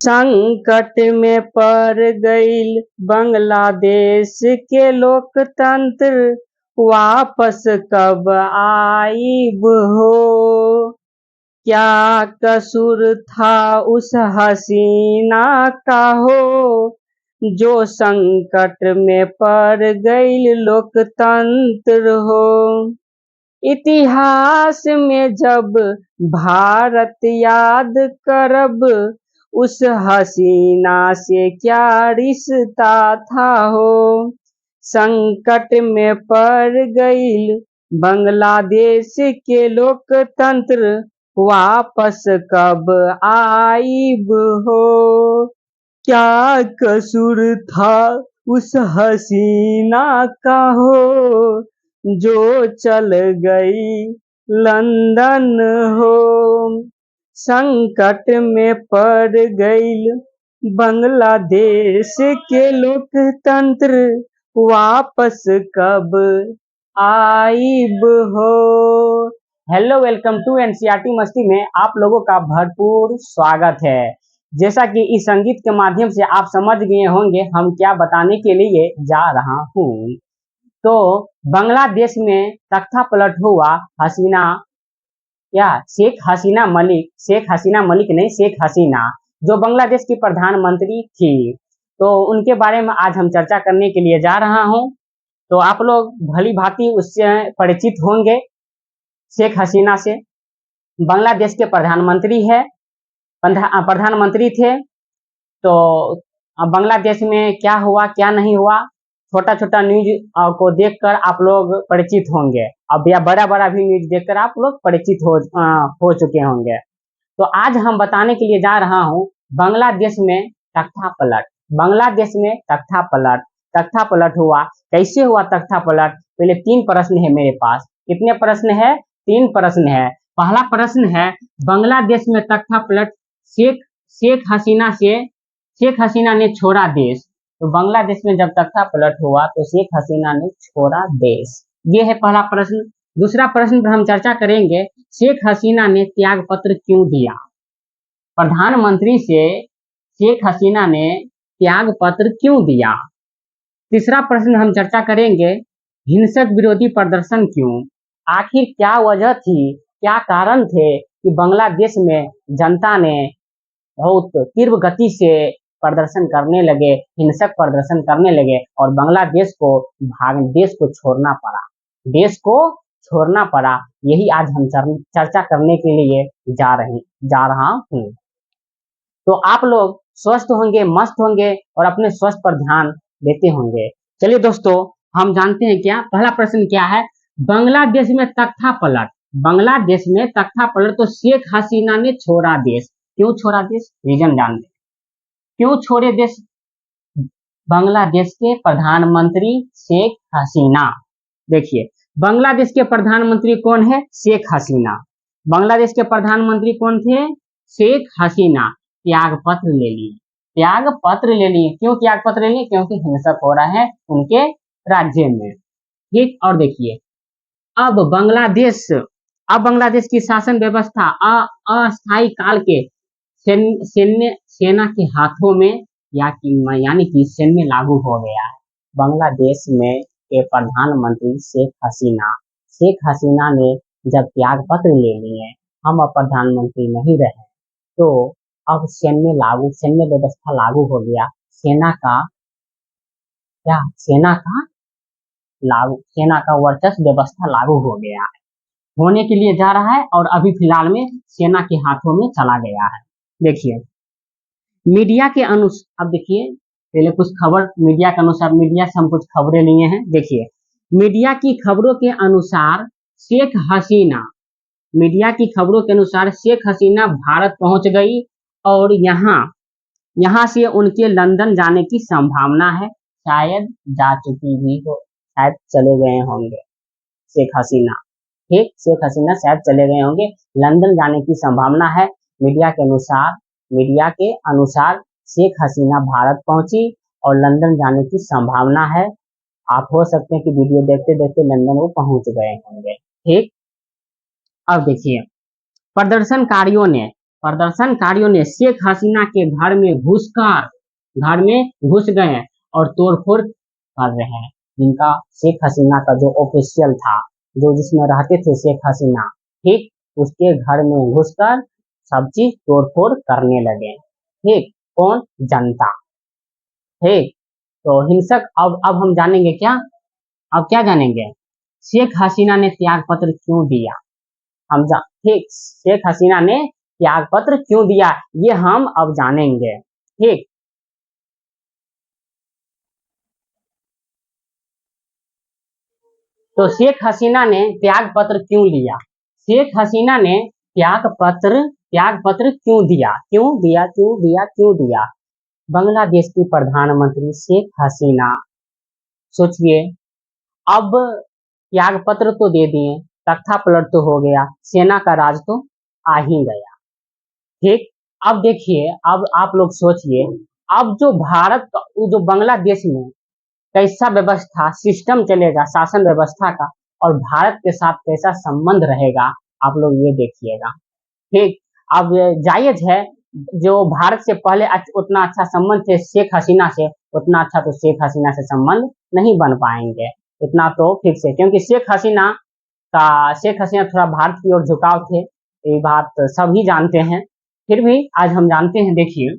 संकट में पड़ गईल बांग्लादेश के लोकतंत्र, वापस कब आईब हो। क्या कसूर था उस हसीना का हो, जो संकट में पड़ गईल लोकतंत्र हो। इतिहास में जब भारत याद करब, उस हसीना से क्या रिश्ता था हो। संकट में पड़ गईल बांग्लादेश के लोकतंत्र, वापस कब आईब हो। क्या कसूर था उस हसीना का हो, जो चल गई लंदन हो। संकट में पड़ गईल बांग्लादेश के लोकतंत्र, वापस कब आईब हो। हेलो, वेलकम टू एनसीईआरटी मस्ती में आप लोगों का भरपूर स्वागत है। जैसा कि इस संगीत के माध्यम से आप समझ गए होंगे हम क्या बताने के लिए जा रहा हूँ। तो बांग्लादेश में तख्ता पलट हुआ हसीना या शेख हसीना मलिक नहीं, शेख हसीना, जो बांग्लादेश की प्रधानमंत्री थी। तो उनके बारे में आज हम चर्चा करने के लिए जा रहा हूं। तो आप लोग भली भांति उससे परिचित होंगे। शेख हसीना से बांग्लादेश के प्रधानमंत्री थे। तो बांग्लादेश में क्या हुआ क्या नहीं हुआ, छोटा छोटा न्यूज को देखकर आप लोग परिचित होंगे। अब या बड़ा बड़ा भी न्यूज देखकर आप लोग परिचित हो चुके होंगे। तो आज हम बताने के लिए जा रहा हूं बांग्लादेश में तख्ता पलट। बांग्लादेश में तख्ता पलट हुआ, कैसे हुआ तख्ता पलट। पहले 3 प्रश्न है मेरे पास। कितने प्रश्न है? 3 प्रश्न है। पहला प्रश्न है, बांग्लादेश में तख्ता पलट शेख हसीना ने छोड़ा देश। तो बांग्लादेश में जब तख्ता पलट हुआ तो शेख हसीना ने छोड़ा देश। ये है पहला प्रश्न। दूसरा प्रश्न पर हम चर्चा करेंगे, शेख हसीना ने त्याग पत्र क्यों दिया। प्रधानमंत्री से शेख हसीना ने त्याग पत्र क्यों दिया। तीसरा प्रश्न हम चर्चा करेंगे, हिंसक विरोधी प्रदर्शन क्यों। आखिर क्या वजह थी, क्या कारण थे कि बांग्लादेश में जनता ने बहुत तीव्र गति से प्रदर्शन करने लगे, हिंसक प्रदर्शन करने लगे और बांग्लादेश को देश को छोड़ना पड़ा। यही आज हम चर्चा करने के लिए जा रहा हूँ। तो आप लोग स्वस्थ होंगे, मस्त होंगे और अपने स्वास्थ्य पर ध्यान देते होंगे। चलिए दोस्तों, हम जानते हैं क्या पहला प्रश्न क्या है। बांग्लादेश में तख्ता पलट तो शेख हसीना ने छोड़ा देश। क्यों छोड़ा देश, रीजन जान लें। क्यों छोड़े देश। बांग्लादेश के प्रधानमंत्री शेख हसीना। देखिए, बांग्लादेश के प्रधानमंत्री कौन है? शेख हसीना। बांग्लादेश के प्रधानमंत्री कौन थे? शेख हसीना। त्याग पत्र ले लिए। क्यों त्याग पत्र ले लिए? क्योंकि हिंसक हो रहा है उनके राज्य में। ठीक, और देखिए, अब बांग्लादेश की शासन व्यवस्था अस्थायी काल के सेना के हाथों में यानी कि सैन्य लागू हो गया है। बांग्लादेश में के प्रधानमंत्री शेख हसीना ने जब त्याग पत्र ले लिए, हम अब प्रधानमंत्री नहीं रहे, तो अब सैन्य व्यवस्था लागू हो गया। सेना का वर्चस्व व्यवस्था लागू हो गया है, होने के लिए जा रहा है और अभी फिलहाल में सेना के हाथों में चला गया है। देखिए, मीडिया के अनुसार, अब देखिए पहले कुछ खबर मीडिया के अनुसार, मीडिया से हम कुछ खबरें लिए हैं। देखिए, मीडिया की खबरों के अनुसार शेख हसीना भारत पहुंच गई और यहाँ से उनके लंदन जाने की संभावना है। शायद जा चुकी भी हो, शायद चले गए होंगे शेख हसीना। ठीक, शेख हसीना शायद चले गए होंगे, लंदन जाने की संभावना है। मीडिया के अनुसार शेख हसीना भारत पहुंची और लंदन जाने की संभावना है। आप हो सकते हैं कि वीडियो देखते देखते लंदन वो पहुंच गए होंगे। ठीक, अब देखिए, प्रदर्शनकारियों ने प्रदर्शनकारियों ने शेख हसीना के घर में घुस गए और तोड़फोड़ कर रहे हैं। जिनका शेख हसीना का जो ऑफिशियल था, जो जिसमें रहते थे शेख हसीना, ठीक, उसके घर में घुसकर सब चीज तोड़फोड़ करने लगे। ठीक, कौन? जनता। ठीक, तो हिंसक अब हम जानेंगे क्या? अब क्या जानेंगे? शेख हसीना ने त्याग पत्र क्यों दिया? ठीक, शेख हसीना ने त्याग पत्र क्यों दिया, ये हम अब जानेंगे। ठीक, तो शेख हसीना ने त्याग पत्र क्यों लिया? शेख हसीना ने त्याग पत्र क्यों दिया? बांग्लादेश की प्रधानमंत्री शेख हसीना, सोचिए, अब त्याग पत्र तो दे दिए, तख्ता पलट तो हो गया, सेना का राज तो आ ही गया। ठीक, अब देखिए, अब आप लोग सोचिए, अब जो भारत का जो बांग्लादेश में कैसा व्यवस्था सिस्टम चलेगा शासन व्यवस्था का, और भारत के साथ कैसा संबंध रहेगा, आप लोग ये देखिएगा। ठीक, अब जायज है, जो भारत से पहले उतना अच्छा संबंध थे शेख हसीना से, उतना अच्छा तो शेख हसीना से संबंध नहीं बन पाएंगे, इतना तो फिक्स है, क्योंकि शेख हसीना थोड़ा भारत की ओर झुकाव थे, ये बात सभी जानते हैं। फिर भी आज हम जानते हैं। देखिए,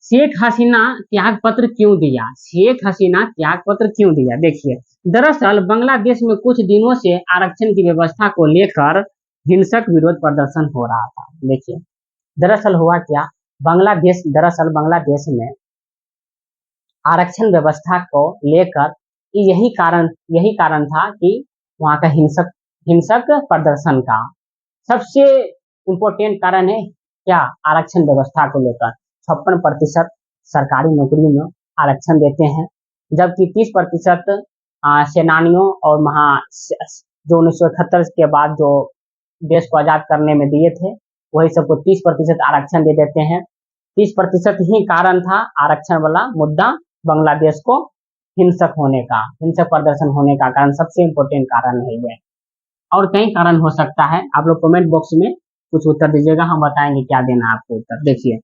शेख हसीना त्याग पत्र क्यों दिया? शेख हसीना त्याग पत्र क्यों दिया? देखिए, दरअसल बांग्लादेश में कुछ दिनों से आरक्षण की व्यवस्था को लेकर हिंसक विरोध प्रदर्शन हो रहा था। देखिए, दरअसल हुआ क्या, बांग्लादेश में आरक्षण व्यवस्था को लेकर यही कारण था कि वहां का हिंसक प्रदर्शन का सबसे इम्पोर्टेंट कारण है क्या? आरक्षण व्यवस्था को लेकर 56% सरकारी नौकरियों में आरक्षण देते हैं, जबकि 30% सेनानियों और जो 1971 के बाद जो देश को आजाद करने में दिए थे, वही सबको 30% आरक्षण दे देते हैं। 30% ही कारण था आरक्षण वाला मुद्दा बांग्लादेश को हिंसक प्रदर्शन होने का कारण, सबसे इम्पोर्टेंट कारण है ये। और कई कारण हो सकता है, आप लोग कमेंट बॉक्स में कुछ उत्तर दीजिएगा, हम बताएंगे क्या देना है आपको उत्तर। देखिए,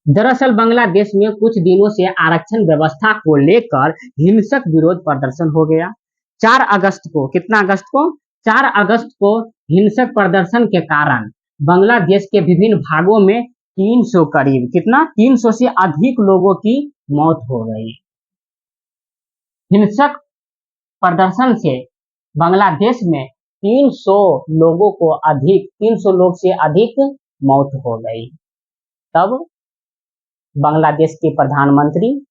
दरअसल बांग्लादेश में कुछ दिनों से आरक्षण व्यवस्था को लेकर हिंसक विरोध प्रदर्शन हो गया। 4 अगस्त को, कितना अगस्त को? 4 अगस्त को हिंसक प्रदर्शन के कारण बांग्लादेश के विभिन्न भागों में 300 करीब, कितना? 300 से अधिक लोगों की मौत हो गई। हिंसक प्रदर्शन से बांग्लादेश में 300 लोग से अधिक मौत हो गई। तब बांग्लादेश की प्रधानमंत्री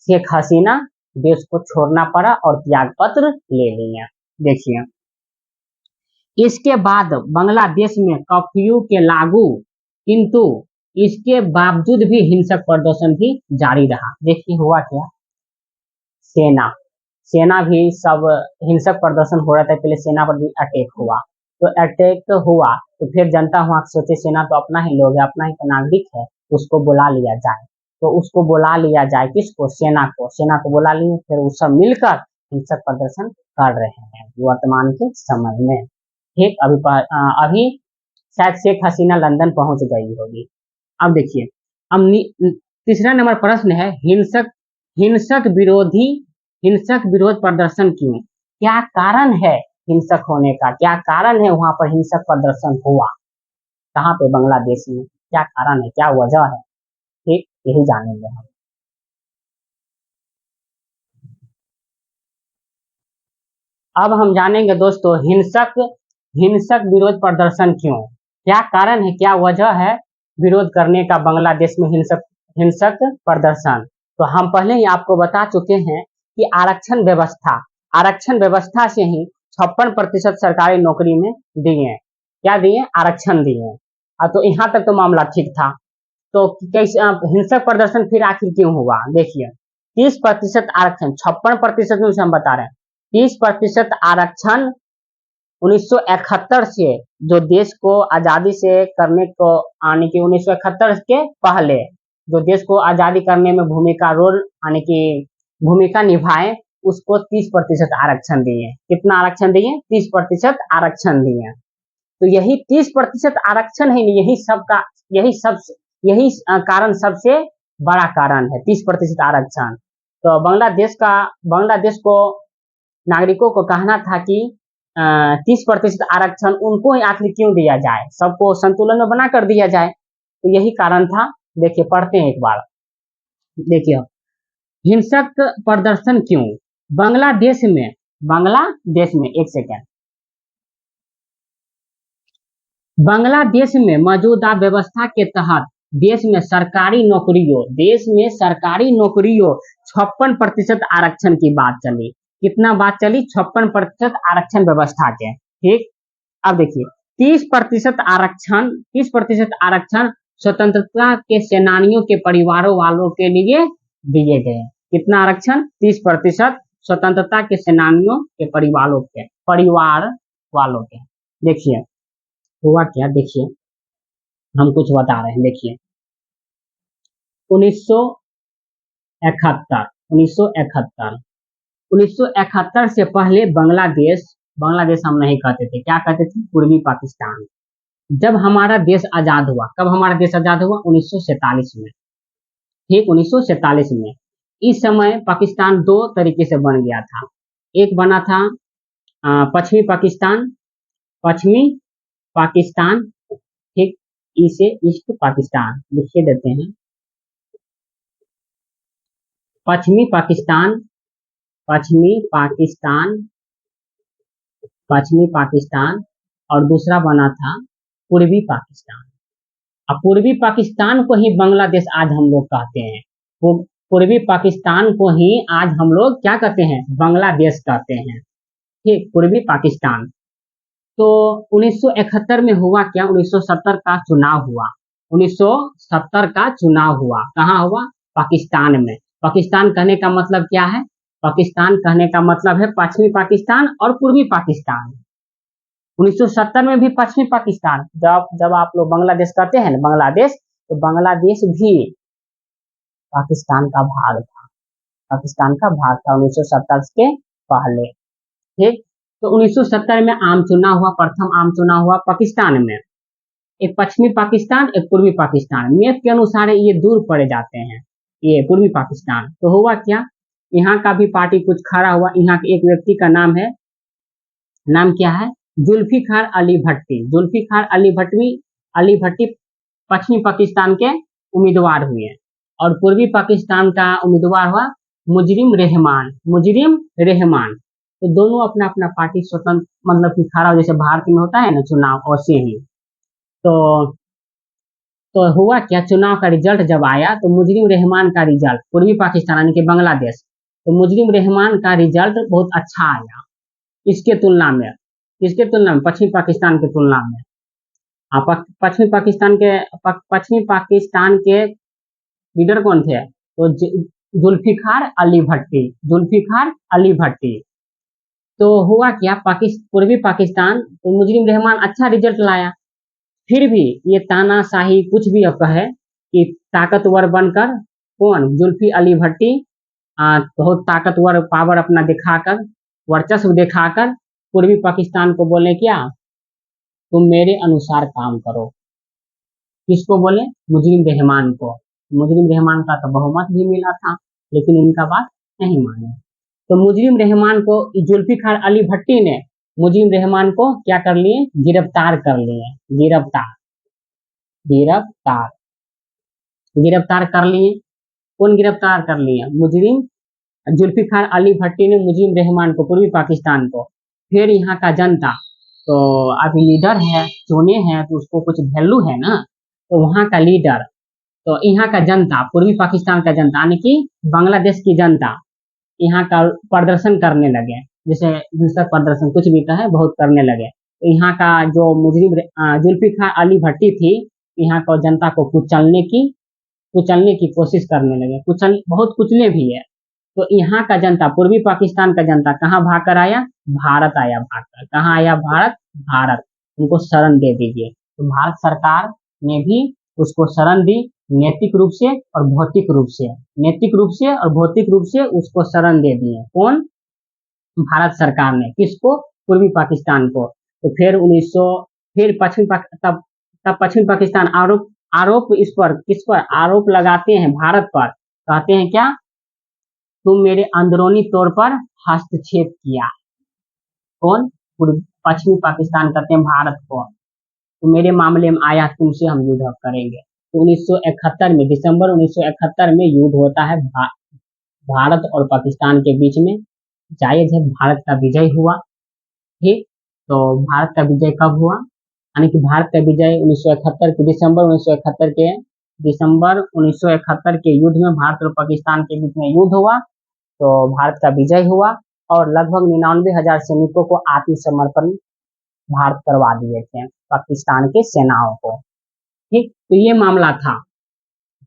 शेख हसीना देश को छोड़ना पड़ा और त्याग पत्र ले लिया। देखिए, इसके बाद बांग्लादेश में कर्फ्यू के लागू, किंतु इसके बावजूद भी हिंसक प्रदर्शन भी जारी रहा। देखिए हुआ क्या, सेना भी सब हिंसक प्रदर्शन हो रहा था, पहले सेना पर भी अटैक हुआ, तो फिर जनता वहां सोचे सेना तो अपना ही लोग है, अपना ही नागरिक है, उसको बुला लिया जाए। तो उसको बुला लिया जाए, किसको? सेना को बुला लिए, फिर वो सब मिलकर हिंसक प्रदर्शन कर रहे हैं वर्तमान के समय में। ठीक, अभी शायद शेख हसीना लंदन पहुंच गई होगी। अब देखिए, अब तीसरा नंबर प्रश्न है, हिंसक विरोध प्रदर्शन क्यों? क्या कारण है हिंसक होने का? क्या कारण है वहां पर हिंसक प्रदर्शन हुआ? कहाँ पे? बांग्लादेश में। क्या कारण है, क्या वजह है? ठीक, यही जानेंगे हम। अब हम जानेंगे दोस्तों, हिंसक विरोध प्रदर्शन क्यों? क्या कारण है, क्या वजह है विरोध करने का बांग्लादेश में हिंसक प्रदर्शन? तो हम पहले ही आपको बता चुके हैं कि आरक्षण व्यवस्था से ही 56% सरकारी नौकरी में दिए, क्या दिए? आरक्षण दिए। तो यहाँ तक तो मामला ठीक था। तो कैसे हिंसक प्रदर्शन फिर आखिर क्यों हुआ? देखिए, 30% आरक्षण, 56% में हम बता रहे हैं, 30% आरक्षण 1971 से, जो देश को आजादी से करने को आने की 1971 के पहले जो देश को आजादी करने में भूमिका निभाए, उसको 30% आरक्षण दिए। कितना आरक्षण दिए? 30% आरक्षण दिए। तो यही 30% आरक्षण है, यही कारण सबसे बड़ा कारण है 30% आरक्षण। तो बांग्लादेश को नागरिकों को कहना था कि 30% आरक्षण उनको ही आखिर क्यों दिया जाए, सबको संतुलन में बना कर दिया जाए। तो यही कारण था। देखिए पढ़ते हैं एक बार, देखिए हिंसक प्रदर्शन क्यों बांग्लादेश में एक सेकेंड, बांग्लादेश में मौजूदा व्यवस्था के तहत देश में सरकारी नौकरियों 56% आरक्षण की बात चली। कितना बात चली? 56% आरक्षण व्यवस्था के। ठीक, अब देखिए 30% आरक्षण स्वतंत्रता के सेनानियों के परिवारों वालों के लिए दिए गए। कितना आरक्षण? 30% स्वतंत्रता के सेनानियों के परिवार वालों के। देखिए हुआ क्या, देखिए हम कुछ बता रहे हैं। देखिए 1971 से पहले बांग्लादेश हम नहीं कहते थे, क्या कहते थे? पूर्वी पाकिस्तान। जब हमारा देश आजाद हुआ, कब हमारा देश आजाद हुआ? 1947 में। ठीक, 1947 में। इस समय पाकिस्तान दो तरीके से बन गया था। एक बना था पश्चिमी पाकिस्तान, ठीक, इसे ईस्ट पाकिस्तान लिखे देते हैं। पश्चिमी पाकिस्तान और दूसरा बना था पूर्वी पाकिस्तान। अब पूर्वी पाकिस्तान को ही बांग्लादेश आज हम लोग कहते हैं। पूर्वी पाकिस्तान को ही आज हम लोग क्या कहते हैं? बांग्लादेश कहते हैं। ठीक, पूर्वी पाकिस्तान। तो 1971 में हुआ क्या? 1970 का चुनाव हुआ। 1970 का चुनाव हुआ, कहाँ हुआ? पाकिस्तान में। पाकिस्तान कहने का मतलब क्या है? पाकिस्तान कहने का मतलब है पश्चिमी पाकिस्तान और पूर्वी पाकिस्तान। 1970 में भी पश्चिमी पाकिस्तान, जब आप लोग बांग्लादेश कहते हैं ना, बांग्लादेश, तो बांग्लादेश भी पाकिस्तान का भाग था। 1970 के पहले। ठीक, तो 1970 में प्रथम आम चुनाव हुआ पाकिस्तान में। एक पश्चिमी पाकिस्तान, एक पूर्वी पाकिस्तान। मैप के अनुसार ये दूर पड़े जाते हैं, ये पूर्वी पाकिस्तान। तो हुआ क्या, यहाँ का भी पार्टी कुछ खड़ा हुआ। यहाँ के एक व्यक्ति का नाम क्या है? जुल्फिकार अली भट्टी पश्चिमी पाकिस्तान के उम्मीदवार हुए और पूर्वी पाकिस्तान का उम्मीदवार हुआ मुजरिम रहमान। तो दोनों अपना अपना पार्टी स्वतंत्र मतलब कि खड़ा, जैसे भारत में होता है ना चुनाव, वैसे ही। तो हुआ क्या, चुनाव का रिजल्ट जब आया तो मुजरिम रहमान का रिजल्ट, पूर्वी पाकिस्तान यानी कि बांग्लादेश, तो मुजरिम रहमान का रिजल्ट बहुत अच्छा आया इसके तुलना में पश्चिमी पाकिस्तान की तुलना में। पश्चिमी पाकिस्तान के लीडर कौन थे? तो जुल्फिकार अली भट्टी। तो हुआ क्या, पूर्वी पाकिस्तान, तो मुजरिम रहमान अच्छा रिजल्ट लाया। फिर भी ये तानाशाही कुछ भी अब कहे कि ताकतवर बनकर कौन? जुल्फी अली भट्टी बहुत ताकतवर पावर अपना दिखाकर, वर्चस्व दिखाकर पूर्वी पाकिस्तान को बोले क्या? तुम मेरे अनुसार काम करो। किसको बोले? मुजरिम रहमान को। मुजरिम रहमान का तो बहुमत भी मिला था, लेकिन इनका बात नहीं माने। तो मुजरिम रहमान को जुल्फिकार अली भट्टी ने मुजरिम रहमान को क्या कर लिए? गिरफ्तार कर लिए। गिरफ्तार कर लिए। कौन गिरफ्तार कर लिए? जुल्फिकार अली भट्टी ने मुजरिम रहमान को, पूर्वी पाकिस्तान को। फिर यहाँ का जनता, तो अभी लीडर है, चुने हैं तो उसको कुछ वैल्यू है ना, तो वहाँ का लीडर, तो यहाँ का जनता, पूर्वी पाकिस्तान का जनता यानी कि बांग्लादेश की जनता यहाँ का प्रदर्शन करने लगे। जैसे हिंसक प्रदर्शन कुछ भी कहे, बहुत करने लगे। तो यहाँ का जो मुजरिम जुल्फिकार अली भट्टी थी, यहाँ को जनता को कुचलने की कोशिश करने लगे। बहुत कुचले भी है। तो यहाँ का जनता, पूर्वी पाकिस्तान का जनता कहाँ भागकर आया? भारत आया भागकर। कहाँ आया? भारत। उनको शरण दे दीजिए। तो भारत सरकार ने भी उसको शरण दी, नैतिक रूप से और भौतिक रूप से उसको शरण दे दिए। कौन? भारत सरकार ने। किसको? पूर्वी पाकिस्तान को। तो फिर फिर तब पश्चिमी पाकिस्तान आरोप आरोप इस पर किस पर आरोप लगाते हैं, भारत पर। कहते हैं क्या, तुम मेरे अंदरूनी तौर पर हस्तक्षेप किया। कौन? पश्चिमी पाकिस्तान कहते हैं भारत को, तो मेरे मामले में आया, तुमसे हम युद्ध करेंगे। तो 1971 में, दिसंबर 1971 में युद्ध होता है भारत और पाकिस्तान के बीच में। जायज है, भारत का विजय हुआ। ठीक, तो भारत का विजय कब हुआ, यानी कि भारत का विजय 1971 के दिसंबर 1971 के युद्ध में भारत और पाकिस्तान के बीच में युद्ध हुआ। तो भारत का विजय हुआ और लगभग 99,000 सैनिकों को आत्मसमर्पण भारत करवा दिए थे पाकिस्तान के सेनाओं को। ठीक, तो ये मामला था।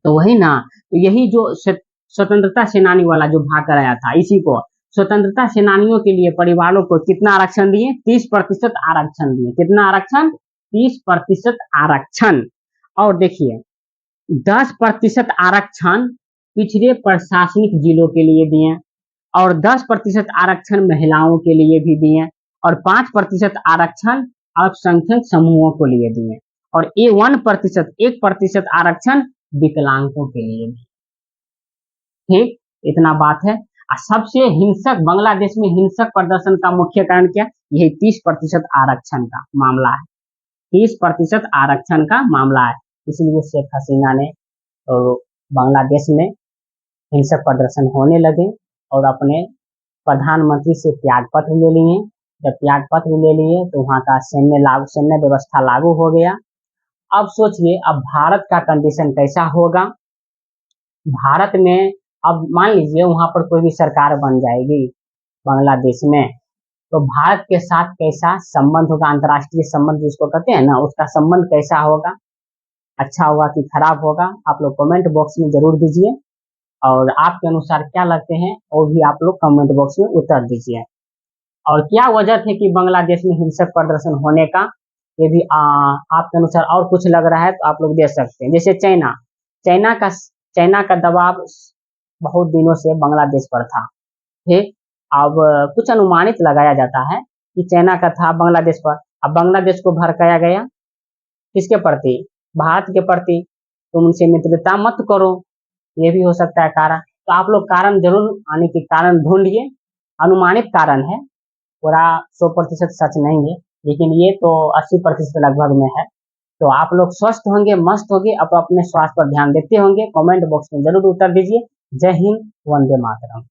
तो वही ना, तो यही जो स्वतंत्रता सेनानी वाला जो भाग कराया था, इसी को स्वतंत्रता सेनानियों के लिए परिवारों को कितना आरक्षण दिए? 30% आरक्षण दिए। कितना आरक्षण? 30% आरक्षण। और देखिए 10% आरक्षण पिछड़े प्रशासनिक जिलों के लिए दिए और 10% आरक्षण महिलाओं के लिए भी दिए और 5% आरक्षण अल्पसंख्यक समूहों को लिए दिए और ये 1% आरक्षण विकलांगों के लिए भी। ठीक, इतना बात है। सबसे हिंसक, बांग्लादेश में हिंसक प्रदर्शन का मुख्य कारण क्या? यही 30% आरक्षण का मामला है। 30% आरक्षण का मामला है, इसलिए शेख हसीना ने और बांग्लादेश में हिंसक प्रदर्शन होने लगे और अपने प्रधानमंत्री से त्याग पत्र ले लिए। जब त्याग पत्र ले लिए तो वहां का सैन्य व्यवस्था लागू हो गया। अब सोचिए, अब भारत का कंडीशन कैसा होगा। भारत में अब मान लीजिए वहां पर कोई भी सरकार बन जाएगी बांग्लादेश में, तो भारत के साथ कैसा संबंध होगा, अंतर्राष्ट्रीय संबंध जिसको कहते हैं ना, उसका संबंध कैसा होगा, अच्छा होगा कि खराब होगा? आप लोग कमेंट बॉक्स में जरूर दीजिए और आपके अनुसार क्या लगते हैं वो भी आप लोग कमेंट बॉक्स में उत्तर दीजिए। और क्या वजह थे कि बांग्लादेश में हिंसक प्रदर्शन होने का, ये भी आपके अनुसार और कुछ लग रहा है तो आप लोग दे सकते हैं। जैसे चाइना का दबाव बहुत दिनों से बांग्लादेश पर था। ठीक, अब कुछ अनुमानित लगाया जाता है कि चाइना का था बांग्लादेश पर। अब बांग्लादेश को भड़काया गया किसके प्रति? भारत के प्रति। तुम उनसे मित्रता मत करो, ये भी हो सकता है कारण। तो आप लोग कारण जरूर, आने के कारण ढूंढिए। अनुमानित कारण है, पूरा 100% सच नहीं है, लेकिन ये तो 80% लगभग में है। तो आप लोग स्वस्थ होंगे, मस्त होंगे, अब अपने स्वास्थ्य पर ध्यान देते होंगे। कमेंट बॉक्स में जरूर उत्तर दीजिए। जय हिंद, वंदे मातरम।